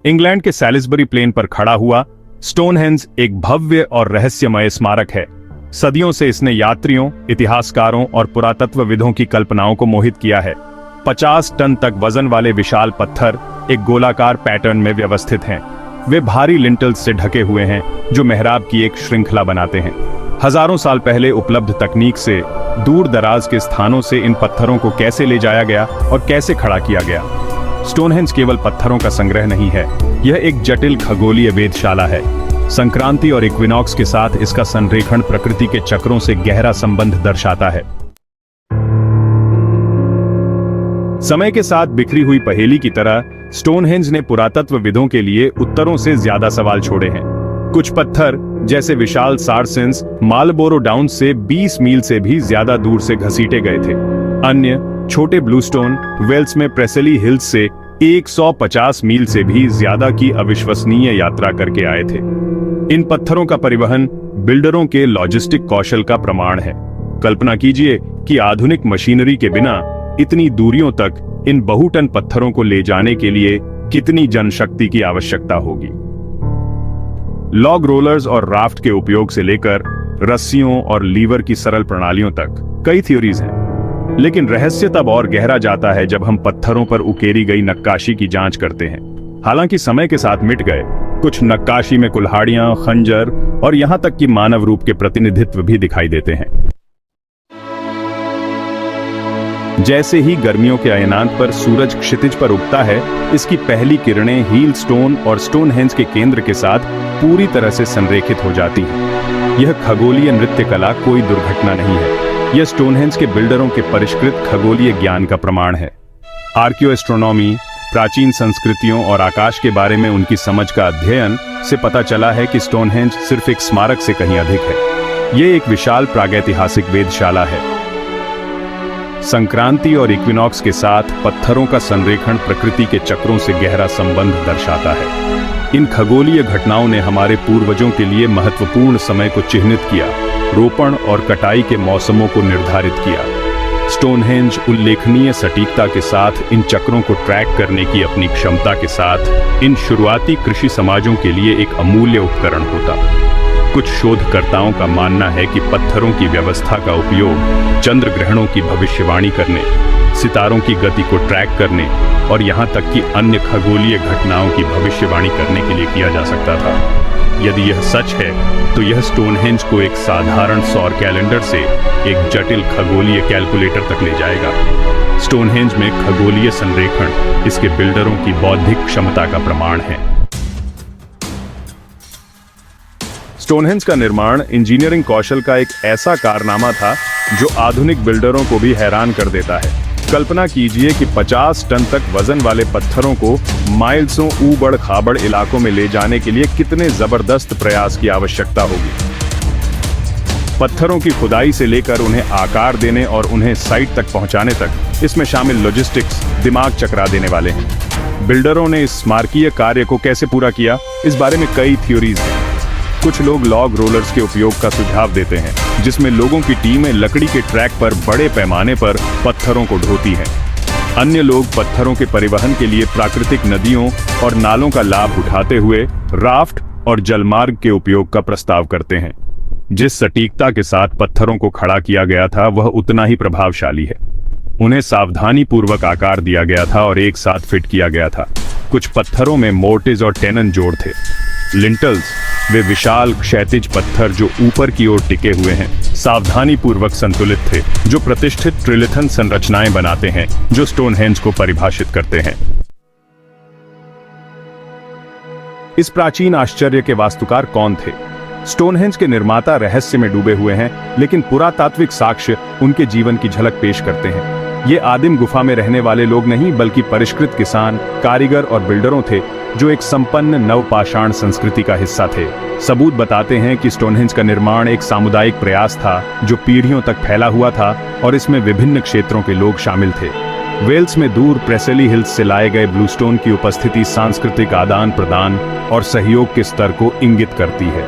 England के Salisbury plane पर खड़ा हुआ स्टोनहेंज एक भव्य और रहस्यमय स्मारक है। सदियों से इसने यात्रियों, इतिहासकारों और पुरातत्वविदों की कल्पनाओं को मोहित किया है। 50 टन तक वजन वाले विशाल पत्थर एक गोलाकार पैटर्न में व्यवस्थित हैं। वे भारी लिंटल्स से ढके हुए हैं जो मेहराब की एक श्रृंखला बनाते हैं। हजारों साल पहले उपलब्ध तकनीक से दूर दराज के स्थानों से इन पत्थरों को कैसे ले जाया गया और कैसे खड़ा किया गया। स्टोनहेंज केवल पत्थरों का संग्रह नहीं है, यह एक जटिल खगोलीय वेधशाला है। संक्रांति और इक्विनॉक्स के साथ इसका संरेखण प्रकृति के चक्रों से गहरा संबंध दर्शाता है। समय के साथ बिखरी हुई पहेली की तरह स्टोनहेंज ने पुरातत्वविदों के लिए उत्तरों से ज्यादा सवाल छोड़े हैं। कुछ पत्थर जैसे विशाल सारसेंस मार्लबोरो डाउन से 20 मील से भी ज्यादा दूर से घसीटे गए थे। अन्य छोटे ब्लूस्टोन वेल्स में प्रेसेली हिल्स से 150 मील से भी ज्यादा की अविश्वसनीय यात्रा करके आए थे। इन पत्थरों का परिवहन बिल्डरों के लॉजिस्टिक कौशल का प्रमाण है। कल्पना कीजिए कि आधुनिक मशीनरी के बिना इतनी दूरियों तक इन बहुटन पत्थरों को ले जाने के लिए कितनी जनशक्ति की आवश्यकता होगी। लॉग रोलर्स और राफ्ट के उपयोग से लेकर रस्सियों और लीवर की सरल प्रणालियों तक कई थ्योरीज हैं। लेकिन रहस्य तब और गहरा जाता है जब हम पत्थरों पर उकेरी गई नक्काशी की जांच करते हैं। हालांकि समय के साथ मिट गए, कुछ नक्काशी में कुल्हाड़ियां, खंजर और यहां तक कि मानव रूप के प्रतिनिधित्व भी दिखाई देते हैं। जैसे ही गर्मियों के अयनांत पर सूरज क्षितिज पर उगता है, इसकी पहली किरणें हील स्टोन और स्टोनहेंज के केंद्र के साथ पूरी तरह से संरेखित हो जाती हैं। यह खगोलीय नृत्य कला कोई दुर्घटना नहीं है, यह स्टोनहेंज के बिल्डरों के परिष्कृत खगोलीय ज्ञान का प्रमाण है। आर्कियोएस्ट्रोनॉमी, प्राचीन संस्कृतियों और आकाश के बारे में उनकी समझ का अध्ययन से पता चला है कि स्टोनहेंज सिर्फ एक स्मारक से कहीं अधिक है। यह एक विशाल प्रागैतिहासिक वेधशाला है। संक्रांति और इक्विनॉक्स के साथ पत्थरों का संरेखण प्रकृति के चक्रों से गहरा संबंध दर्शाता है। इन खगोलीय घटनाओं ने हमारे पूर्वजों के लिए महत्वपूर्ण समय को चिह्नित किया, रोपण और कटाई के मौसमों को निर्धारित किया। स्टोनहेंज उल्लेखनीय सटीकता के साथ इन चक्रों को ट्रैक करने की अपनी क्षमता के साथ इन शुरुआती कृषि समाजों के लिए एक अमूल्य उपकरण होता। कुछ शोधकर्ताओं का मानना है कि पत्थरों की व्यवस्था का उपयोग चंद्र ग्रहणों की भविष्यवाणी करने, सितारों की गति को ट्रैक करने और यहां तक कि अन्य खगोलीय घटनाओं की भविष्यवाणी करने के लिए किया जा सकता था। यदि यह सच है तो यह स्टोनहेंज को एक साधारण सौर कैलेंडर से एक जटिल खगोलीय कैलकुलेटर तक ले जाएगा। स्टोनहेंज में खगोलीय संरेखण इसके बिल्डरों की बौद्धिक क्षमता का प्रमाण है। स्टोनहेंज का निर्माण इंजीनियरिंग कौशल का एक ऐसा कारनामा था जो आधुनिक बिल्डरों को भी हैरान कर देता है। कल्पना कीजिए कि 50 टन तक वजन वाले पत्थरों को माइल्सों ऊबड़ खाबड़ इलाकों में ले जाने के लिए कितने जबरदस्त प्रयास की आवश्यकता होगी। पत्थरों की खुदाई से लेकर उन्हें आकार देने और उन्हें साइट तक पहुंचाने तक इसमें शामिल लॉजिस्टिक्स दिमाग चकरा देने वाले हैं। बिल्डरों ने इस स्मारकीय कार्य को कैसे पूरा किया, इस बारे में कई थ्योरीज हैं। कुछ लोग लॉग रोलर्स के उपयोग का सुझाव देते हैं, जिसमें लोगों की टीमें लकड़ी के ट्रैक पर बड़े पैमाने पर पत्थरों को ढोती हैं। अन्य लोग पत्थरों के परिवहन के लिए प्राकृतिक नदियों और नालों का लाभ उठाते हुए राफ्ट और जलमार्ग के उपयोग का प्रस्ताव करते हैं। जिस सटीकता के साथ पत्थरों को खड़ा किया गया था वह उतना ही प्रभावशाली है। उन्हें सावधानी पूर्वक आकार दिया गया था और एक साथ फिट किया गया था। कुछ पत्थरों में मोर्टिज और टेनन जोड़ थे। लिंटल्स, वे विशाल क्षैतिज पत्थर जो ऊपर की ओर टिके हुए हैं, सावधानी पूर्वक संतुलित थे, जो प्रतिष्ठित ट्रिलिथन संरचनाएं बनाते हैं जो स्टोनहेंज को परिभाषित करते हैं। इस प्राचीन आश्चर्य के वास्तुकार कौन थे? स्टोनहेंज के निर्माता रहस्य में डूबे हुए हैं, लेकिन पुरातात्विक साक्ष्य उनके जीवन की झलक पेश करते हैं। ये आदिम गुफा में रहने वाले लोग नहीं, बल्कि परिष्कृत किसान, कारीगर और बिल्डरों थे जो एक संपन्न नवपाषाण संस्कृति का हिस्सा थे। सबूत बताते हैं कि स्टोनहेंज का निर्माण एक सामुदायिक प्रयास था जो पीढ़ियों तक फैला हुआ था और इसमें विभिन्न क्षेत्रों के लोग शामिल थे। वेल्स में दूर प्रेसेली हिल्स से लाए गए ब्लूस्टोन की उपस्थिति सांस्कृतिक आदान प्रदान और सहयोग के स्तर को इंगित करती है।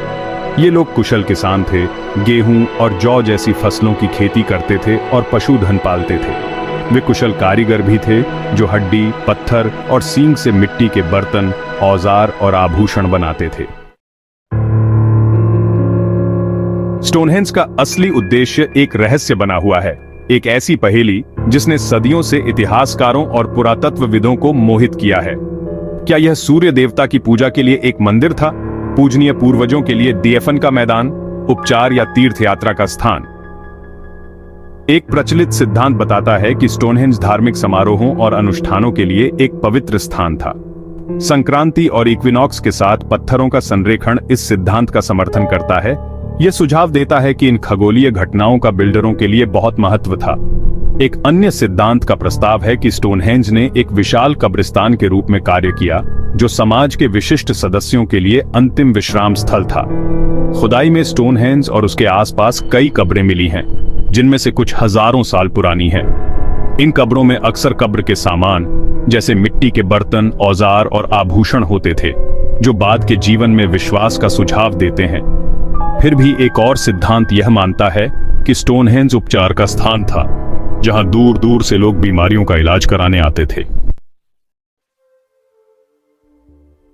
ये लोग कुशल किसान थे, गेहूं और जौ जैसी फसलों की खेती करते थे और पशुधन पालते थे। वे कुशल कारीगर भी थे जो हड्डी, पत्थर और सींग से मिट्टी के बर्तन, औजार और आभूषण बनाते थे। स्टोनहेंज का असली उद्देश्य एक रहस्य बना हुआ है, एक ऐसी पहेली जिसने सदियों से इतिहासकारों और पुरातत्वविदों को मोहित किया है। क्या यह सूर्य देवता की पूजा के लिए एक मंदिर था, पूजनीय पूर्वजों के लिए दफन का मैदान, उपचार या तीर्थ यात्रा का स्थान? एक प्रचलित सिद्धांत बताता है कि स्टोनहेंज धार्मिक समारोहों और अनुष्ठानों के लिए एक पवित्र स्थान था। संक्रांति और इक्विनॉक्स के साथ पत्थरों का संरेखण इस सिद्धांत का समर्थन करता है। यह सुझाव देता है कि इन खगोलीय घटनाओं का बिल्डरों के लिए बहुत महत्व था। एक अन्य सिद्धांत का प्रस्ताव है कि स्टोनहेंज ने एक विशाल कब्रिस्तान के रूप में कार्य किया, जो समाज के विशिष्ट सदस्यों के लिए अंतिम विश्राम स्थल था। खुदाई में स्टोनहेंज और उसके आसपास कई कब्रें मिली हैं, जिनमें से कुछ हजारों साल पुरानी हैं। इन कब्रों में अक्सर कब्र के सामान जैसे मिट्टी के बर्तन, औजार और आभूषण होते थे, जो बाद के जीवन में विश्वास का सुझाव देते हैं। फिर भी एक और सिद्धांत यह मानता है कि स्टोनहेंज उपचार का स्थान था, जहां दूर दूर से लोग बीमारियों का इलाज कराने आते थे।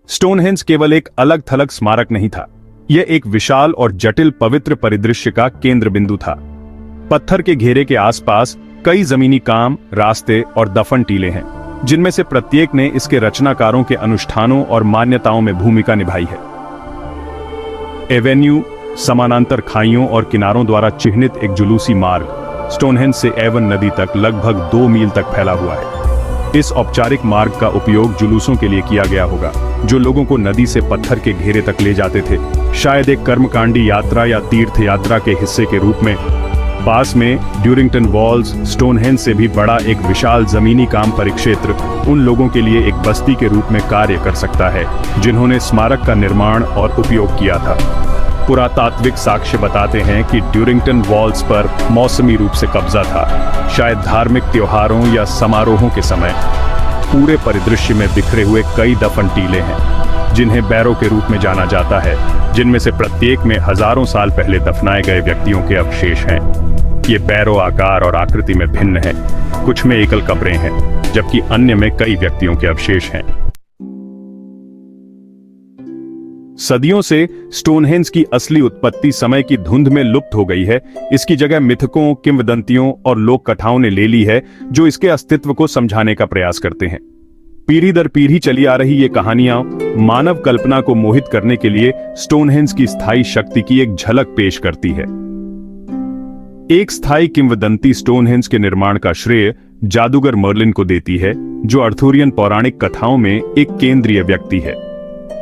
स्टोनहेंज केवल एक अलग थलग स्मारक नहीं था, यह एक विशाल और जटिल पवित्र परिदृश्य का केंद्र बिंदु था। पत्थर के घेरे के आसपास कई जमीनी काम, रास्ते और दफन टीले हैं, जिनमें से प्रत्येक ने इसके रचनाकारों के अनुष्ठानों और मान्यताओं में भूमिका निभाई है। एवेन्यू, समानांतर खाइयों और किनारों द्वारा चिह्नित एक जुलूसी मार्ग स्टोनहेंज से एवन नदी तक लगभग 2 मील तक फैला हुआ है। इस औपचारिक मार्ग का उपयोग जुलूसों के लिए किया गया होगा, जो लोगों को नदी से पत्थर के घेरे तक ले जाते थे, शायद एक कर्मकांडी यात्रा या तीर्थ यात्रा के हिस्से के रूप में। पास में ड्यूरिंगटन वॉल्स, स्टोनहेंज से भी बड़ा एक विशाल जमीनी काम परिक्षेत्र उन लोगों के लिए एक बस्ती के रूप में कार्य कर सकता है, जिन्होंने स्मारक का निर्माण और उपयोग किया था। पुरातात्विक साक्ष्य बताते हैं कि ड्यूरिंगटन वॉल्स पर मौसमी रूप से कब्जा था, शायद धार्मिक त्योहारों या समारोहों के समय। पूरे परिदृश्य में बिखरे हुए कई दफन टीले हैं, जिन्हें बैरो के रूप में जाना जाता है, जिनमें से प्रत्येक में हजारों साल पहले दफनाए गए व्यक्तियों के अवशेष हैं। ये बैरो आकार और आकृति में भिन्न है, कुछ में एकल कब्रें हैं, जबकि अन्य में कई व्यक्तियों के अवशेष हैं। सदियों से स्टोनहेंज की असली उत्पत्ति समय की धुंध में लुप्त हो गई है। इसकी जगह मिथकों, किंवदंतियों और लोक कथाओं ने ले ली है, जो इसके अस्तित्व को समझाने का प्रयास करते हैं। पीढ़ी दर पीढ़ी चली आ रही ये कहानियां मानव कल्पना को मोहित करने के लिए स्टोनहेंज की स्थायी शक्ति की एक झलक पेश करती है। एक स्थायी किंवदंती स्टोनहेंज के निर्माण का श्रेय जादूगर मर्लिन को देती है, जो अर्थुरियन पौराणिक कथाओं में एक केंद्रीय व्यक्ति है।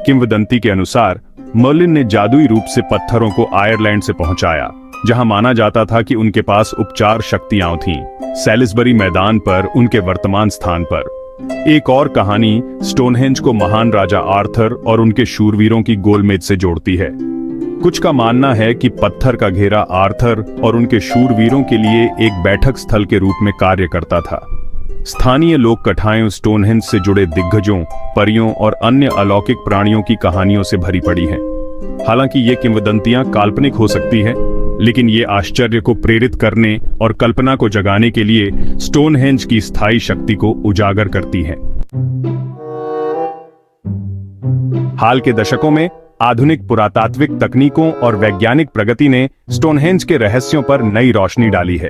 किंवदंती के अनुसार मर्लिन ने जादुई रूप से पत्थरों को आयरलैंड से पहुंचाया, जहां माना जाता था कि उनके पास उपचार शक्तियां थीं, सैलिसबरी मैदान पर उनके वर्तमान स्थान पर। एक और कहानी स्टोनहेंज को महान राजा आर्थर और उनके शूरवीरों की गोलमेज से जोड़ती है। कुछ का मानना है कि पत्थर का घेरा आर्थर और उनके शूरवीरों के लिए एक बैठक स्थल के रूप में कार्य करता था। स्थानीय लोक कथाएं स्टोनहेंज से जुड़े दिग्गजों, परियों और अन्य अलौकिक प्राणियों की कहानियों से भरी पड़ी हैं। हालांकि ये किंवदंतियां काल्पनिक हो सकती हैं, लेकिन ये आश्चर्य को प्रेरित करने और कल्पना को जगाने के लिए स्टोनहेंज की स्थायी शक्ति को उजागर करती हैं। हाल के दशकों में आधुनिक पुरातात्विक तकनीकों और वैज्ञानिक प्रगति ने स्टोनहेंज के रहस्यों पर नई रोशनी डाली है।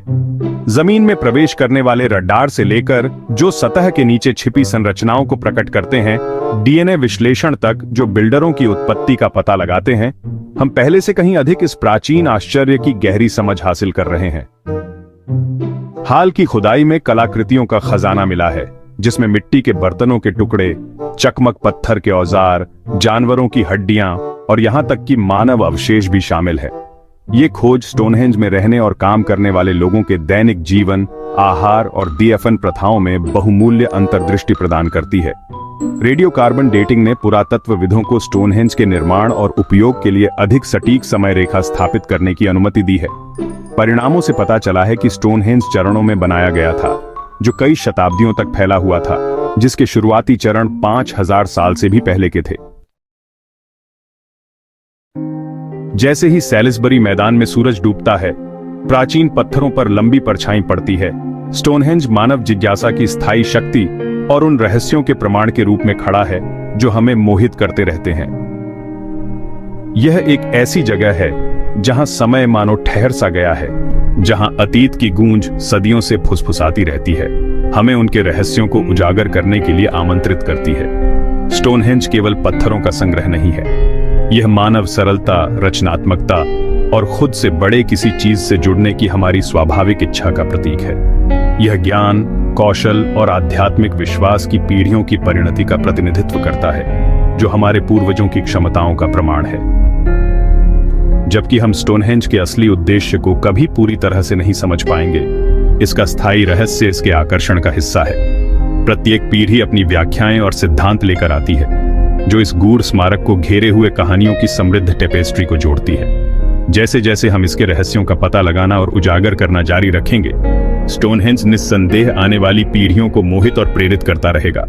जमीन में प्रवेश करने वाले रडार से लेकर जो सतह के नीचे छिपी संरचनाओं को प्रकट करते हैं, डीएनए विश्लेषण तक जो बिल्डरों की उत्पत्ति का पता लगाते हैं, हम पहले से कहीं अधिक इस प्राचीन आश्चर्य की गहरी समझ हासिल कर रहे हैं। हाल की खुदाई में कलाकृतियों का खजाना मिला है, जिसमें मिट्टी के बर्तनों के टुकड़े, चकमक पत्थर के औजार, जानवरों की हड्डियां और यहां तक कि मानव अवशेष भी शामिल है। ये खोज स्टोनहेंज में रहने और काम करने वाले लोगों के दैनिक जीवन, आहार और दफन प्रथाओं में बहुमूल्य अंतर्दृष्टि प्रदान करती है। रेडियो कार्बन डेटिंग ने पुरातत्वविदों को स्टोनहेंज के निर्माण और उपयोग के लिए अधिक सटीक समय रेखा स्थापित करने की अनुमति दी है। परिणामों से पता चला है कि स्टोनहेंज चरणों में बनाया गया था, जो कई शताब्दियों तक फैला हुआ था, जिसके शुरुआती चरण 5000 साल से भी पहले के थे। जैसे ही सैलिसबरी मैदान में सूरज डूबता है, प्राचीन पत्थरों पर लंबी परछाई पड़ती है, स्टोनहेंज मानव जिज्ञासा की स्थायी शक्ति और उन रहस्यों के प्रमाण के रूप में खड़ा है जो हमें मोहित करते रहते हैं। यह एक ऐसी जगह है जहां समय मानो ठहर सा गया है, जहां अतीत की गूंज सदियों से फुसफुसाती रहती है, हमें उनके रहस्यों को उजागर करने के लिए आमंत्रित करती है। स्टोनहेंज केवल पत्थरों का संग्रह नहीं है, यह मानव सरलता, रचनात्मकता और खुद से बड़े किसी चीज से जुड़ने की हमारी स्वाभाविक इच्छा का प्रतीक है। यह ज्ञान, कौशल और आध्यात्मिक विश्वास की पीढ़ियों की परिणति का प्रतिनिधित्व करता है, जो हमारे पूर्वजों की क्षमताओं का प्रमाण है। जबकि हम स्टोनहेंज के असली उद्देश्य को कभी पूरी तरह से नहीं समझ पाएंगे, इसका स्थायी रहस्य इसके आकर्षण का हिस्सा है। प्रत्येक पीढ़ी अपनी व्याख्याएं और सिद्धांत लेकर आती है, जो इस गूढ़ स्मारक को घेरे हुए कहानियों की समृद्ध टेपेस्ट्री को जोड़ती है। जैसे जैसे हम इसके रहस्यों का पता लगाना और उजागर करना जारी रखेंगे, स्टोनहेंज निस्संदेह आने वाली पीढ़ियों को मोहित और प्रेरित करता रहेगा।